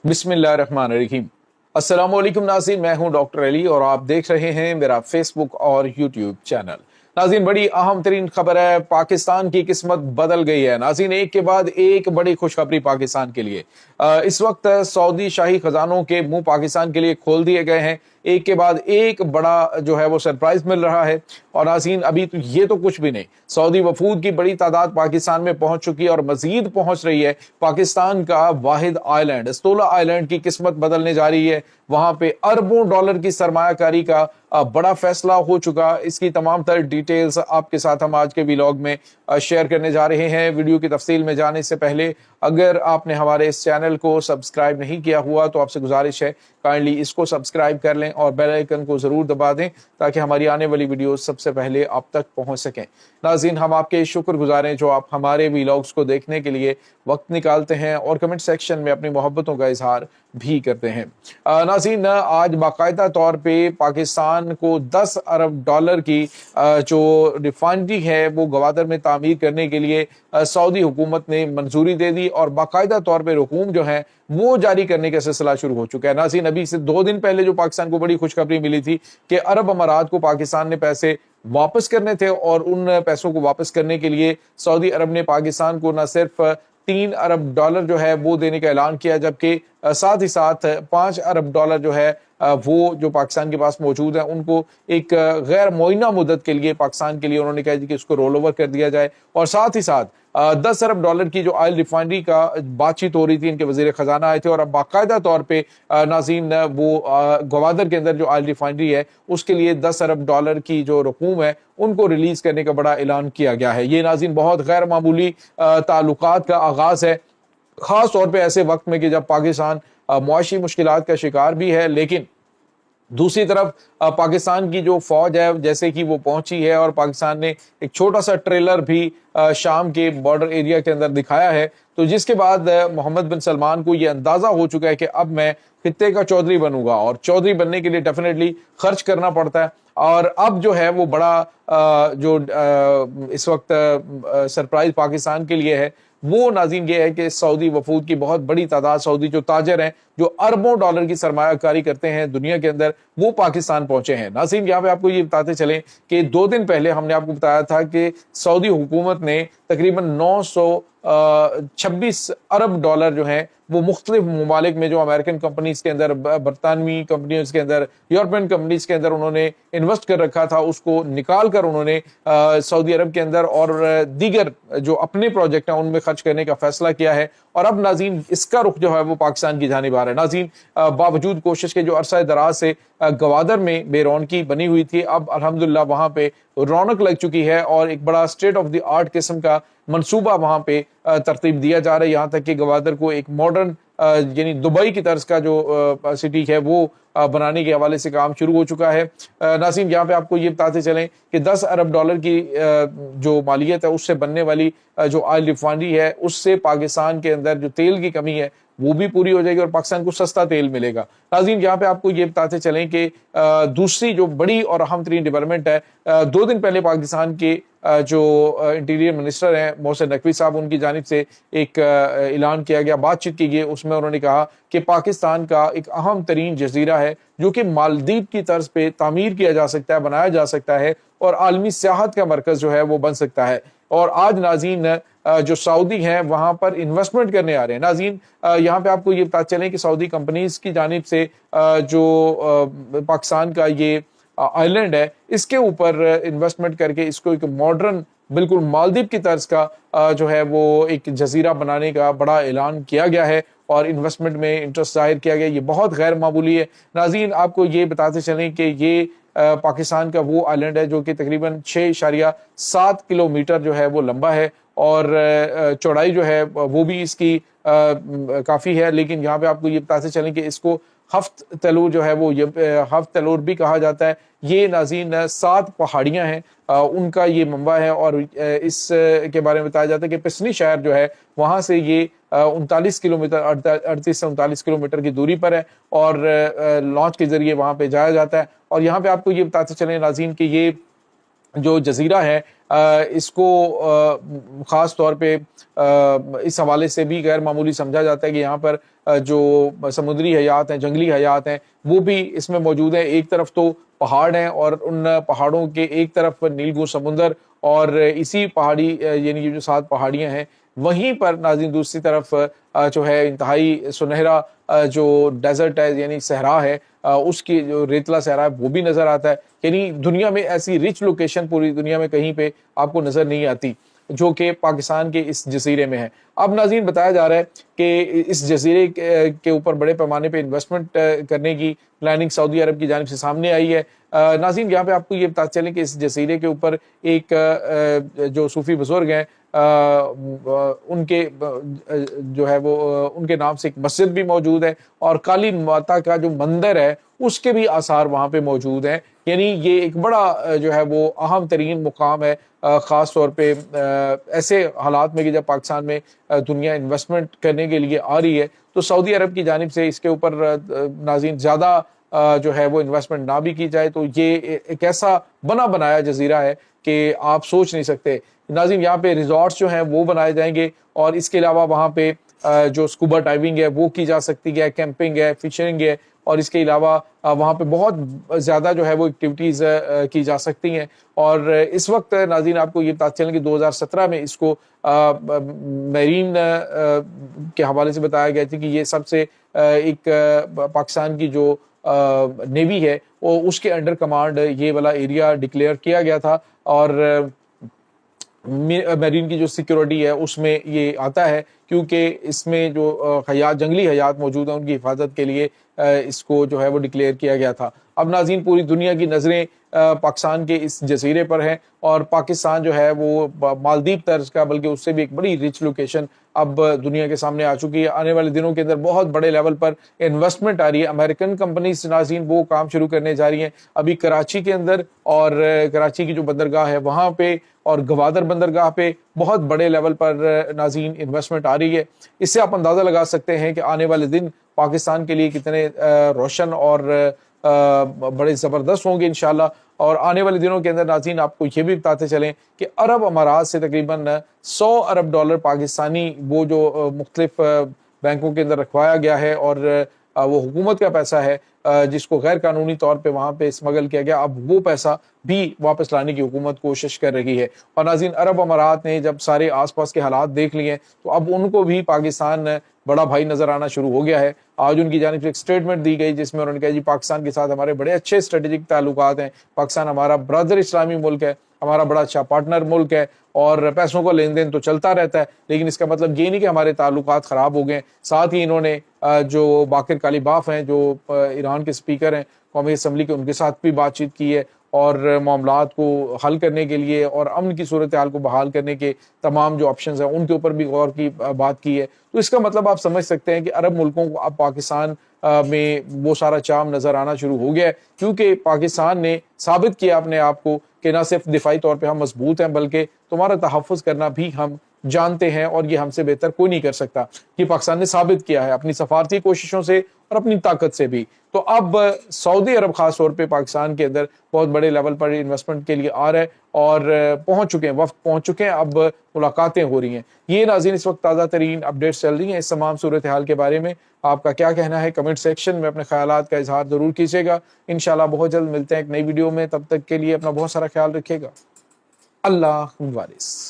बिस्मिल्लाहिर्रहमानिर्रहीम। अस्सलाम वालेकुम नाज़रीन, मैं हूं डॉक्टर अली और आप देख रहे हैं मेरा फेसबुक और यूट्यूब चैनल। नाज़रीन, बड़ी अहम तरीन खबर है, पाकिस्तान की किस्मत बदल गई है। नाज़रीन, एक के बाद एक बड़ी खुशखबरी पाकिस्तान के लिए। इस वक्त सऊदी शाही खजानों के मुंह पाकिस्तान के लिए खोल दिए गए हैं। एक के बाद एक बड़ा जो है वो सरप्राइज मिल रहा है। और नाज़रीन, अभी तो ये तो कुछ भी नहीं, सऊदी वफूद की बड़ी तादाद पाकिस्तान में पहुंच चुकी है और मजीद पहुंच रही है। पाकिस्तान का वाहिद आइलैंड अस्तोला आइलैंड की किस्मत बदलने जा रही है। वहां पे अरबों डॉलर की सरमायाकारी का बड़ा फैसला हो चुका। इसकी तमाम तर डिटेल्स आपके साथ हम आज के व्लॉग में शेयर करने जा रहे हैं। वीडियो की तफसील में जाने से पहले अगर आपने हमारे इस चैनल को सब्सक्राइब नहीं किया हुआ तो आपसे गुजारिश है, काइंडली इसको सब्सक्राइब कर लें और बेल आइकन को जरूर दबा दें ताकि हमारी आने वाली वीडियो सबसे पहले आप तक पहुंच सकें। नाज़रीन, हम आपके शुक्रगुजार हैं जो आप हमारे व्लॉग्स को देखने के लिए वक्त निकालते हैं और कमेंट सेक्शन में अपनी मोहब्बतों का इजहार भी करते हैं। नाज़रीन, आज बाकायदा तौर पे पाकिस्तान को 10 अरब डॉलर की जो रिफाइनरी है वो गवादर में तामीर करने के लिए सऊदी हुकूमत ने मंजूरी दे दी और बाकायदा तौर पे रकूम जो है वो जारी करने का सिलसिला शुरू हो चुका है। नाज़रीन, अभी से 2 दिन पहले जो पाकिस्तान को बड़ी खुशखबरी मिली थी कि अरब अमारात को पाकिस्तान ने पैसे वापस करने थे और उन पैसों को वापस करने के लिए सऊदी अरब ने पाकिस्तान को न सिर्फ 3 अरब डॉलर जो है वो देने का ऐलान किया, जबकि साथ ही साथ 5 अरब डॉलर जो है वो जो पाकिस्तान के पास मौजूद है उनको एक गैर मुअय्यना मुद्दत के लिए पाकिस्तान के लिए उन्होंने कहा कि उसको रोल ओवर कर दिया जाए। और साथ ही साथ 10 अरब डॉलर की जो ऑयल रिफाइनरी का बातचीत हो रही थी, इनके वजीर खजाना आए थे और अब बाकायदा तौर पे नाज़रीन वो गवादर के अंदर जो ऑयल रिफाइनरी है उसके लिए 10 अरब डॉलर की जो रकूम है उनको रिलीज करने का बड़ा ऐलान किया गया है। ये नाज़रीन बहुत गैर मामूली ताल्लुकात का आगाज है, खास तौर पे ऐसे वक्त में कि जब पाकिस्तान मुआशी मुश्किलात का शिकार भी है, लेकिन दूसरी तरफ पाकिस्तान की जो फौज है जैसे कि वो पहुंची है और पाकिस्तान ने एक छोटा सा ट्रेलर भी शाम के बॉर्डर एरिया के अंदर दिखाया है, तो जिसके बाद मोहम्मद बिन सलमान को ये अंदाजा हो चुका है कि अब मैं खित्ते का चौधरी बनूंगा और चौधरी बनने के लिए डेफिनेटली खर्च करना पड़ता है। और अब जो है वो बड़ा जो इस वक्त सरप्राइज पाकिस्तान के लिए है वो नाज़रीन ये है कि सऊदी वफूद की बहुत बड़ी तादाद सऊदी जो ताजर हैं जो अरबों डॉलर की सरमायाकारी करते हैं दुनिया के अंदर वो पाकिस्तान पहुंचे हैं। नाज़रीन, यहाँ पे आपको ये बताते चलें कि 2 दिन पहले हमने आपको बताया था कि सऊदी हुकूमत ने तकरीबन 926 अरब डॉलर जो है वो मुख्तलिफ ममालिक में जो अमेरिकन कंपनीज के अंदर, बरतानवी कंपनीज के अंदर, यूरोपियन कंपनीज के अंदर उन्होंने इन्वेस्ट कर रखा था उसको निकाल कर उन्होंने सऊदी अरब के अंदर और दीगर जो अपने प्रोजेक्ट हैं उनमें खर्च करने का फैसला किया है। और अब नाज़रीन इसका रुख जो है वो पाकिस्तान की जानिब आ रहा है। नाज़रीन, बावजूद कोशिश के जो अरसा दराज से गवादर में बेरौनकी बनी हुई थी, अब अल्हम्दुलिल्लाह वहां पे रौनक लग चुकी है और एक बड़ा स्टेट ऑफ द आर्ट किस्म का मंसूबा वहां पे तरतीब दिया जा रहा है। यहाँ तक कि गवादर को एक मॉडर्न यानी दुबई की तर्ज का जो सिटी है वो बनाने के हवाले से काम शुरू हो चुका है। नाज़रीन, यहाँ पे आपको ये बताते चलें कि 10 अरब डॉलर की जो मालियत है उससे बनने वाली जो ऑयल रिफाइनरी है उससे पाकिस्तान के अंदर जो तेल की कमी है वो भी पूरी हो जाएगी और पाकिस्तान को सस्ता तेल मिलेगा। नाज़रीन, यहाँ पे आपको ये बताते चलें कि दूसरी जो बड़ी और अहम तरीन डेवलपमेंट है, 2 दिन पहले पाकिस्तान के जो इंटीरियर मिनिस्टर हैं मोहसिन नकवी साहब, उनकी जानिब से एक ऐलान किया गया, बातचीत की गई, उसमें उन्होंने कहा कि पाकिस्तान का एक अहम तरीन जजीरा है जो कि मालदीव की तर्ज पे तामीर किया जा सकता है, बनाया जा सकता है और आलमी सियाहत का मरकज जो है वो बन सकता है। और आज नाज़रीन जो सऊदी हैं वहां पर इन्वेस्टमेंट करने आ रहे हैं। नाज़रीन, यहाँ पे आपको ये पता चले कि सऊदी कंपनीज की जानिब से जो पाकिस्तान का ये आइलैंड है इसके ऊपर इन्वेस्टमेंट करके इसको एक मॉडर्न बिल्कुल मालदीव की तर्ज का जो है वो एक जजीरा बनाने का बड़ा ऐलान किया गया है और इन्वेस्टमेंट में इंटरेस्ट जाहिर किया गया। ये बहुत गैर मामूली है। नाज़रीन, आपको ये बताते चलें कि ये पाकिस्तान का वो आइलैंड है जो कि तकरीबन 6.7 किलोमीटर जो है वो लंबा है और चौड़ाई जो है वो भी इसकी काफ़ी है। लेकिन यहाँ पे आपको ये बताते चलें कि इसको हफ्त तलूर जो है वो हफ्त तलूर भी कहा जाता है। ये नाज़रीन 7 पहाड़ियाँ हैं, उनका ये मंबा है और इस के बारे में बताया जाता है कि पिसनी शहर जो है वहाँ से ये 39 किलोमीटर 38 से 39 किलोमीटर की दूरी पर है और लॉन्च के जरिए वहाँ पे जाया जाता है। और यहाँ पे आपको ये बताते चलें नाज़रीन कि ये جو جزیرہ ہے اس کو خاص طور پہ اس حوالے سے بھی غیر معمولی سمجھا جاتا ہے کہ یہاں پر جو سمندری حیات ہیں، جنگلی حیات ہیں، وہ بھی اس میں موجود ہیں۔ ایک طرف تو پہاڑ ہیں اور ان پہاڑوں کے ایک طرف نیلگون سمندر، اور اسی پہاڑی یعنی جو 7 پہاڑیاں ہیں، وہیں پر ناظرین دوسری طرف جو ہے انتہائی سنہرا جو ڈیزرٹ ہے یعنی صحرا ہے، اس کی جو ریتلا صحرا ہے وہ بھی نظر آتا ہے۔ یعنی دنیا میں ایسی رچ لوکیشن پوری دنیا میں کہیں پہ آپ کو نظر نہیں آتی جو کہ پاکستان کے اس جزیرے میں ہے۔ اب ناظرین بتایا جا رہا ہے کہ اس جزیرے کے اوپر بڑے پیمانے پہ انویسٹمنٹ کرنے کی پلاننگ سعودی عرب کی جانب سے سامنے آئی ہے۔ ناظرین یہاں پہ آپ کو یہ بتا چلیں کہ اس جزیرے کے اوپر ایک جو صوفی بزرگ ہیں ان کے جو ہے وہ ان کے نام سے ایک مسجد بھی موجود ہے، اور کالی ماتا کا جو مندر ہے اس کے بھی آثار وہاں پہ موجود ہیں۔ یعنی یہ ایک بڑا جو ہے وہ اہم ترین مقام ہے، خاص طور پہ ایسے حالات میں کہ جب پاکستان میں دنیا انویسٹمنٹ کرنے کے لیے آ رہی ہے تو سعودی عرب کی جانب سے اس کے اوپر ناظرین زیادہ جو ہے وہ انویسٹمنٹ نہ بھی کی جائے تو یہ ایک ایسا بنا بنایا جزیرہ ہے کہ آپ سوچ نہیں سکتے۔ ناظرین یہاں پہ ریزورٹس جو ہیں وہ بنائے جائیں گے، اور اس کے علاوہ وہاں پہ جو اسکوبا ڈائیونگ ہے وہ کی جا سکتی ہے، کیمپنگ ہے، فشرنگ ہے، اور اس کے علاوہ وہاں پہ بہت زیادہ جو ہے وہ ایکٹیویٹیز کی جا سکتی ہیں۔ اور اس وقت ناظرین آپ کو یہ بتا چلیں کہ 2017 میں اس کو میرین کے حوالے سے بتایا گیا تھا کہ یہ سب سے ایک پاکستان کی جو نیوی ہے وہ اس کے انڈر کمانڈ یہ والا ایریا ڈکلیئر کیا گیا تھا، اور میرین کی جو سیکیورٹی ہے اس میں یہ آتا ہے، کیونکہ اس میں جو حیات جنگلی حیات موجود ہیں ان کی حفاظت کے لیے اس کو جو ہے وہ ڈکلیئر کیا گیا تھا۔ اب ناظرین پوری دنیا کی نظریں پاکستان کے اس جزیرے پر ہیں، اور پاکستان جو ہے وہ مالدیپ طرز کا بلکہ اس سے بھی ایک بڑی رچ لوکیشن اب دنیا کے سامنے آ چکی ہے۔ آنے والے دنوں کے اندر بہت بڑے لیول پر انویسٹمنٹ آ رہی ہے۔ امریکن کمپنیز ناظرین وہ کام شروع کرنے جا رہی ہیں ابھی کراچی کے اندر، اور کراچی کی جو بندرگاہ ہے وہاں پہ اور گوادر بندرگاہ پہ بہت بڑے لیول پر ناظرین انویسٹمنٹ آ رہی ہے۔ اس سے آپ اندازہ لگا سکتے ہیں کہ آنے والے دن پاکستان کے لیے کتنے روشن اور بڑے زبردست ہوں گے انشاءاللہ۔ اور آنے والے دنوں کے اندر ناظرین آپ کو یہ بھی بتاتے چلیں کہ عرب امارات سے تقریباً 100 ارب ڈالر پاکستانی وہ جو مختلف بینکوں کے اندر رکھوایا گیا ہے، اور وہ حکومت کا پیسہ ہے جس کو غیر قانونی طور پہ وہاں پہ اسمگل کیا گیا، اب وہ پیسہ بھی واپس لانے کی حکومت کوشش کر رہی ہے۔ اور ناظرین عرب امارات نے جب سارے آس پاس کے حالات دیکھ لیے تو اب ان کو بھی پاکستان بڑا بھائی نظر آنا شروع ہو گیا ہے۔ آج ان کی جانب سے ایک سٹیٹمنٹ دی گئی جس میں انہوں نے کہا جی پاکستان کے ساتھ ہمارے بڑے اچھے اسٹریٹجک تعلقات ہیں، پاکستان ہمارا برادر اسلامی ملک ہے، ہمارا بڑا اچھا پارٹنر ملک ہے، اور پیسوں کا لین دین تو چلتا رہتا ہے، لیکن اس کا مطلب یہ نہیں کہ ہمارے تعلقات خراب ہو گئے۔ ساتھ ہی انہوں نے جو باقر کالیباف ہیں جو ایران کے سپیکر ہیں قومی اسمبلی کے، ان کے ساتھ بھی بات چیت کی ہے، اور معاملات کو حل کرنے کے لیے اور امن کی صورتحال کو بحال کرنے کے تمام جو آپشنز ہیں ان کے اوپر بھی غور کی بات کی ہے۔ تو اس کا مطلب آپ سمجھ سکتے ہیں کہ عرب ملکوں کو اب پاکستان میں وہ سارا چام نظر آنا شروع ہو گیا ہے، کیونکہ پاکستان نے ثابت کیا اپنے آپ کو کہ نہ صرف دفاعی طور پہ ہم مضبوط ہیں بلکہ تمہارا تحفظ کرنا بھی ہم جانتے ہیں، اور یہ ہم سے بہتر کوئی نہیں کر سکتا۔ یہ پاکستان نے ثابت کیا ہے اپنی سفارتی کوششوں سے اور اپنی طاقت سے بھی۔ تو اب سعودی عرب خاص طور پہ پاکستان کے اندر بہت بڑے لیول پر انویسٹمنٹ کے لیے آ رہا ہے، اور پہنچ چکے ہیں، وفد پہنچ چکے ہیں، اب ملاقاتیں ہو رہی ہیں۔ یہ ناظرین اس وقت تازہ ترین اپڈیٹس چل رہی ہیں اس تمام صورتحال کے بارے میں۔ آپ کا کیا کہنا ہے کمنٹ سیکشن میں اپنے خیالات کا اظہار ضرور کیجیے گا۔ انشاءاللہ بہت جلد ملتے ہیں ایک نئی ویڈیو میں، تب تک کے لیے اپنا بہت سارا خیال رکھیے گا۔ اللہ حافظ۔